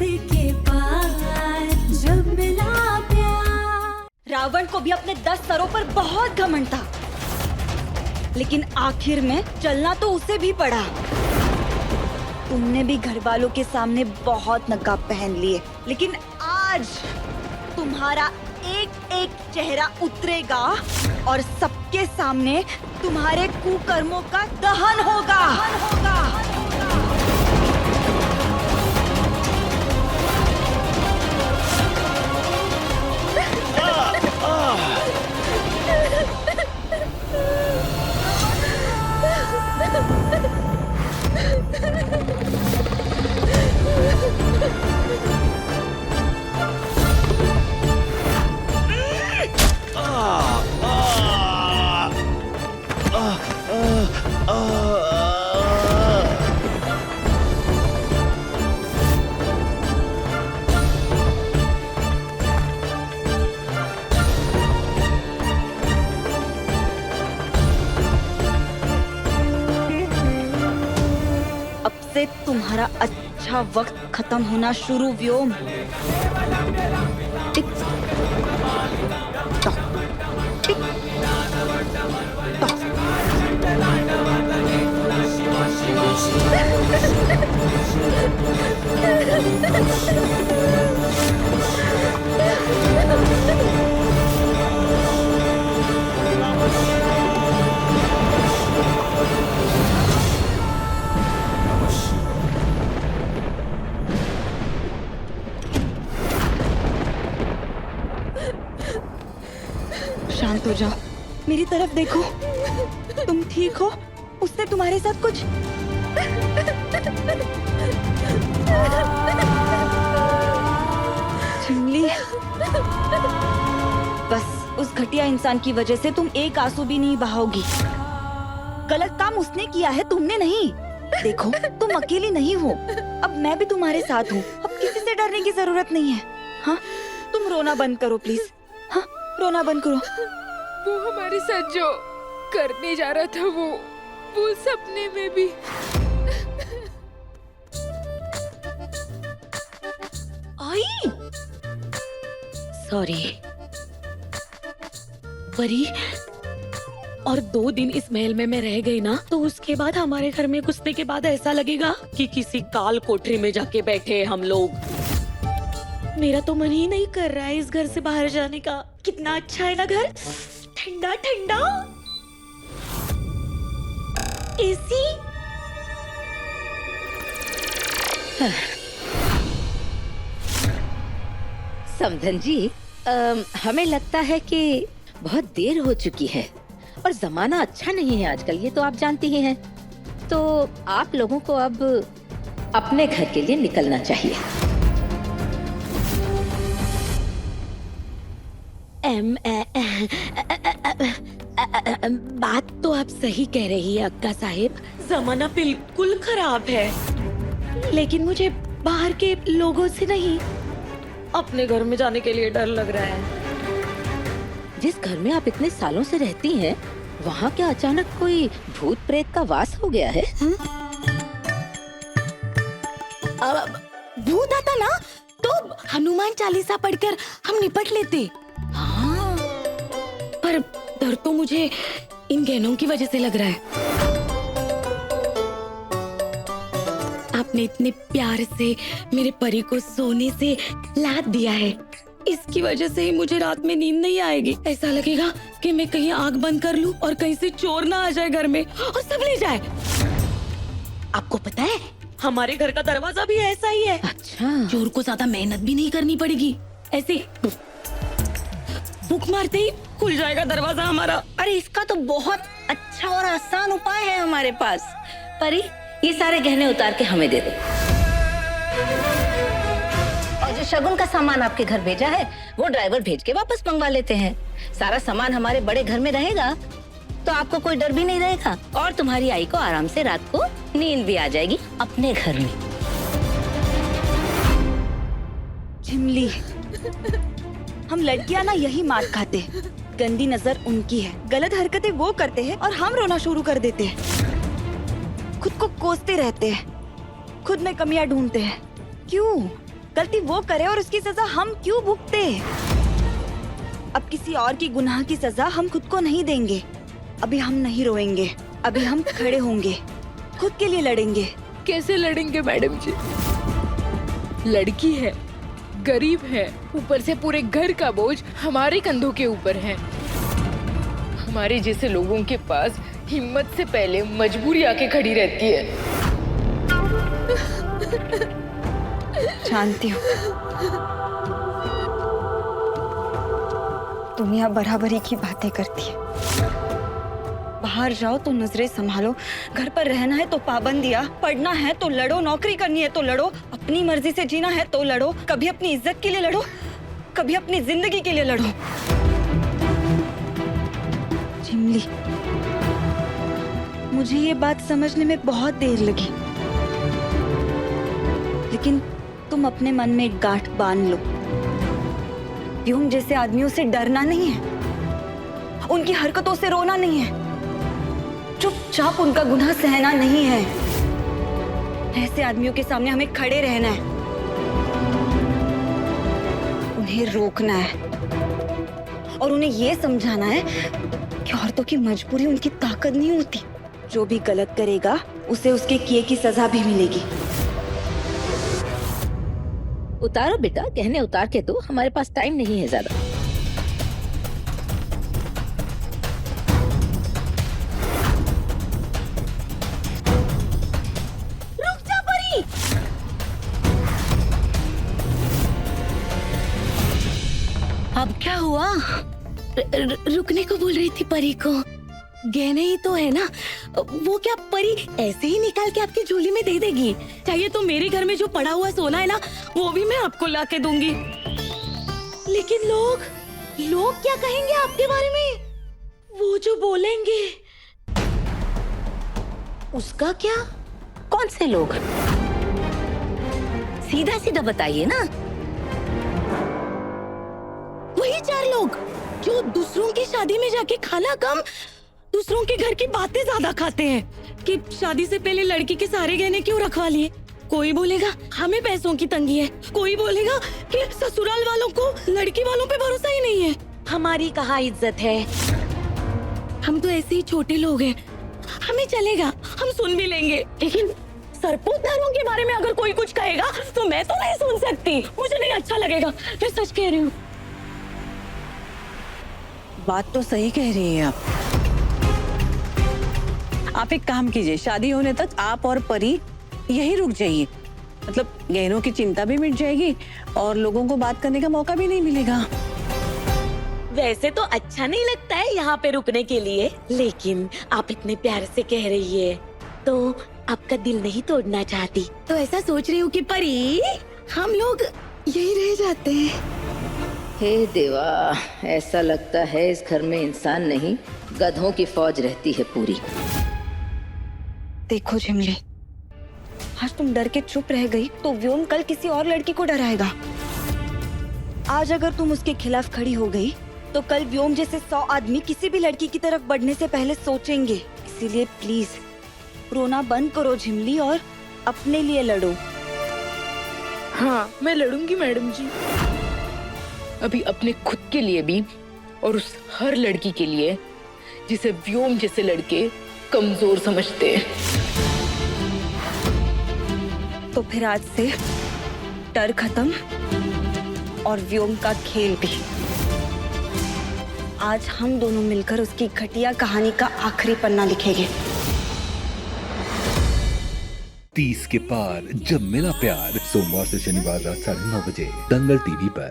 उसके बाद जब मिला प्यार। रावण को भी अपने 10 सरों पर बहुत घमंड था, लेकिन आखिर में चलना तो उसे भी पड़ा। तुमने भी घर वालों के सामने बहुत नकाब पहन लिए, लेकिन आज तुम्हारा एक एक चेहरा उतरेगा और सबके सामने तुम्हारे कुकर्मों का दहन होगा। अब से तुम्हारा अच्छा वक्त खत्म होना शुरू। व्योम, टिक टॉक, टिक टॉक। शांत हो जाओ, मेरी तरफ देखो। तुम ठीक हो? उसने तुम्हारे साथ कुछ? चिमली, बस उस घटिया इंसान की वजह से तुम एक आंसू भी नहीं बहाओगी। गलत काम उसने किया है, तुमने नहीं। देखो, तुम अकेली नहीं हो। अब मैं भी तुम्हारे साथ हूँ। अब किसी से डरने की जरूरत नहीं है। हाँ, तुम रोना बंद करो प्लीज। हाँ, रोना बंद करो। वो हमारे साथ जो करने जा रहा था, वो सपने में भी। आई सॉरी परी, और 2 दिन इस महल में मैं रह गई ना, तो उसके बाद हमारे घर में घुसने के बाद ऐसा लगेगा कि किसी काल कोठरी में जाके बैठे हैं हम लोग। मेरा तो मन ही नहीं कर रहा है इस घर से बाहर जाने का। कितना अच्छा है ना घर, ठंडा ठंडा, एसी। समधन जी, हमें लगता है कि बहुत देर हो चुकी है और जमाना अच्छा नहीं है आजकल, ये तो आप जानती ही हैं। तो आप लोगों को अब अपने घर के लिए निकलना चाहिए। बात तो आप सही कह रही है अक्का साहिब, जमाना बिल्कुल खराब है, लेकिन मुझे बाहर के लोगों से नहीं, अपने घर में जाने के लिए डर लग रहा है। जिस घर में आप इतने सालों से रहती हैं, वहाँ क्या अचानक कोई भूत प्रेत का वास हो गया है? भूत आता ना तो हनुमान चालीसा पढ़कर हम निपट लेते। हाँ, पर डर तो मुझे इन गहनों की वजह से लग रहा है। आपने इतने प्यार से मेरे परी को सोने से लाद दिया है, इसकी वजह से ही मुझे रात में नींद नहीं आएगी। ऐसा लगेगा कि मैं कहीं आंख बंद कर लूं और कहीं से चोर ना आ जाए घर में और सब ले जाए। आपको पता है, हमारे घर का दरवाजा भी ऐसा ही है। अच्छा, चोर को ज्यादा मेहनत भी नहीं करनी पड़ेगी, ऐसे फूंक मारते ही खुल जाएगा दरवाजा हमारा। अरे इसका तो बहुत अच्छा और आसान उपाय है हमारे पास। परी, ये सारे गहने उतार के हमें दे दो, और जो शगुन का सामान आपके घर भेजा है वो ड्राइवर भेज के वापस मंगवा लेते हैं। सारा सामान हमारे बड़े घर में रहेगा तो आपको कोई डर भी नहीं रहेगा, और तुम्हारी आई को आराम से रात को नींद भी आ जाएगी अपने घर में। झिमली, हम लड़कियां ना यही मार खाते हैं। गंदी नजर उनकी है, गलत हरकतें वो करते हैं और हम रोना शुरू कर देते हैं। खुद को कोसते रहते हैं, खुद में कमियां ढूंढते हैं। क्यों? गलती वो करे और उसकी सजा हम क्यों भुगते? अब किसी और की गुनाह की सजा हम खुद को नहीं देंगे। अभी हम नहीं रोएंगे, अभी हम खड़े होंगे, खुद के लिए लड़ेंगे। कैसे लड़ेंगे मैडम जी? लड़की है, गरीब है, ऊपर से पूरे घर का बोझ हमारे कंधों के ऊपर है। हमारे जैसे लोगों के पास हिम्मत से पहले मजबूरी आके खड़ी रहती है। जानती हूँ दुनिया बराबरी की बातें करती है। बाहर जाओ तो नजरें संभालो, घर पर रहना है तो पाबंदियाँ, पढ़ना है तो लड़ो, नौकरी करनी है तो लड़ो, अपनी मर्जी से जीना है तो लड़ो। कभी अपनी इज्जत के लिए लड़ो, कभी अपनी जिंदगी के लिए लड़ो। झिमली, मुझे ये बात समझने में बहुत देर लगी, लेकिन तुम अपने मन में एक गांठ बांध लो। व्योम जैसे आदमियों से डरना नहीं है, उनकी हरकतों से रोना नहीं है, चुपचाप उनका गुनाह सहना नहीं है। ऐसे आदमियों के सामने हमें खड़े रहना है, उन्हें रोकना है और उन्हें ये समझाना है कि औरतों की मजबूरी उनकी ताकत नहीं होती। जो भी गलत करेगा उसे उसके किए की सजा भी मिलेगी। उतारो बेटा, गहने उतार के दो, हमारे पास टाइम नहीं है ज्यादा। रुक जा परी। अब क्या हुआ? रुकने को बोल रही थी परी को। गहने ही तो है ना, वो क्या परी ऐसे ही निकाल के आपकी झोली में दे देगी? चाहिए तो मेरे घर में जो पड़ा हुआ सोना है ना, वो भी मैं आपको ला के दूंगी। लेकिन लोग क्या कहेंगे आपके बारे में? वो जो बोलेंगे। उसका क्या? कौन से लोग? सीधा सीधा बताइए ना। वही 4 लोग जो दूसरों की शादी में जाके खाना कम, दूसरों के घर की बातें ज्यादा खाते हैं कि शादी से पहले लड़की के सारे गहने क्यों रखवा लिए। कोई बोलेगा हमें पैसों की तंगी है, कोई बोलेगा कि ससुराल वालों को लड़की वालों पे भरोसा ही नहीं है। हमारी कहाँ इज्जत है? हम तो ऐसे ही छोटे लोग हैं, हमें चलेगा, हम सुन भी लेंगे। लेकिन सरपोतदारों के बारे में अगर कोई कुछ कहेगा तो मैं तो नहीं सुन सकती, मुझे नहीं अच्छा लगेगा। मैं सच कह रही हूँ। बात तो सही कह रही है आप एक काम कीजिए, शादी होने तक आप और परी यही रुक जाइए। मतलब गहनों की चिंता भी मिट जाएगी और लोगों को बात करने का मौका भी नहीं मिलेगा। वैसे तो अच्छा नहीं लगता है यहाँ पे रुकने के लिए, लेकिन आप इतने प्यार से कह रही है तो आपका दिल नहीं तोड़ना चाहती। तो ऐसा सोच रही हूँ कि परी हम लोग यही रह जाते हैं। हे देवा, ऐसा लगता है इस घर में इंसान नहीं गधों की फौज रहती है पूरी। देखो झिमली, आज तुम डर के चुप रह गई तो व्योम कल किसी और लड़की को डराएगा। आज अगर तुम उसके खिलाफ खड़ी हो गई तो कल व्योम जैसे 100 आदमी किसी भी लड़की की तरफ बढ़ने से पहले सोचेंगे। इसीलिए प्लीज रोना बंद करो झिमली और अपने लिए लड़ो। हाँ, मैं लड़ूंगी मैडम जी। अभी अपने खुद के लिए भी और उस हर लड़की के लिए जिसे व्योम जैसे लड़के कमजोर समझते हैं। तो फिर आज से डर खत्म और व्योम का खेल भी। आज हम दोनों मिलकर उसकी घटिया कहानी का आखिरी पन्ना लिखेंगे। 30 के पार जब मिला प्यार, सोमवार से शनिवार रात 9:30 बजे दंगल टीवी पर।